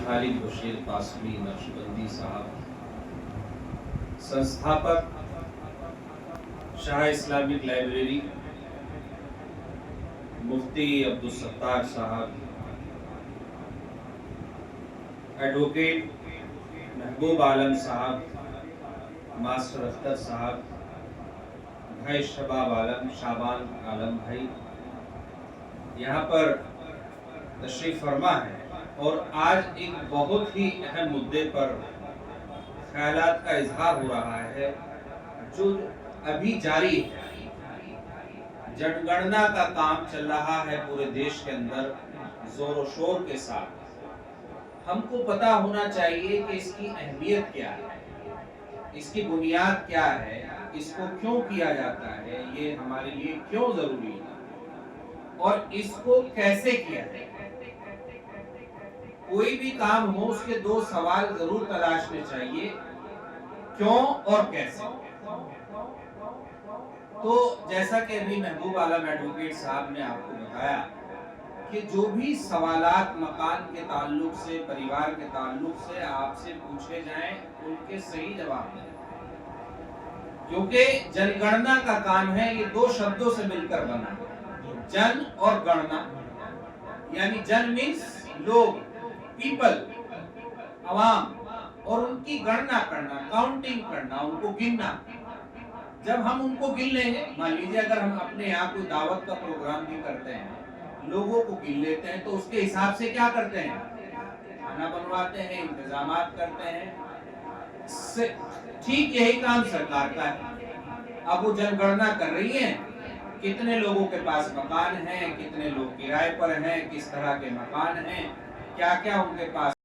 खालिद बशीर कासमी नक्शबंदी साहब, संस्थापक Shah Islamic library, मुफ्ती अब्दुल सत्तार साहब, एडवोकेट महबूब आलम साहब, मास्टर अख्तर साहब, भाई शबाब आलम, शाबान आलम भाई यहाँ पर तशरीफ फरमा है और आज एक बहुत ही अहम मुद्दे पर ख्यालात का इजहार हो रहा है जो अभी जारी है। जनगणना का काम चल रहा है पूरे देश के अंदर जोर शोर के साथ। हमको पता होना चाहिए कि इसकी अहमियत क्या है, इसकी बुनियाद क्या है, इसको क्यों किया जाता है, ये हमारे लिए क्यों जरूरी है और इसको कैसे किया जाए। कोई भी काम हो उसके दो सवाल जरूर तलाशने चाहिए, क्यों और कैसे। तो जैसा कि अभी महबूब आलम एडवोकेट साहब ने आपको बताया कि जो भी सवालात मकान के ताल्लुक से, परिवार के ताल्लुक से आपसे पूछे जाएं, उनके सही जवाब दें, क्योंकि जनगणना का काम है, ये दो शब्दों से मिलकर बना है, जन और गणना। यानी जन मीन्स लोग, पीपल, अवाम, और उनकी गणना करना, काउंटिंग करना, उनको गिनना। जब हम उनको गिन लेंगे, मान लीजिए अगर हम अपने यहाँ कोई दावत का प्रोग्राम भी करते हैं, लोगों को गिन लेते हैं, तो उसके हिसाब से क्या करते हैं, खाना बनवाते हैं, इंतजामात करते हैं। ठीक यही काम सरकार का है। अब वो जनगणना कर रही है, कितने लोगों के पास मकान हैं, कितने लोग किराए पर हैं, किस तरह के मकान हैं, क्या क्या उनके पास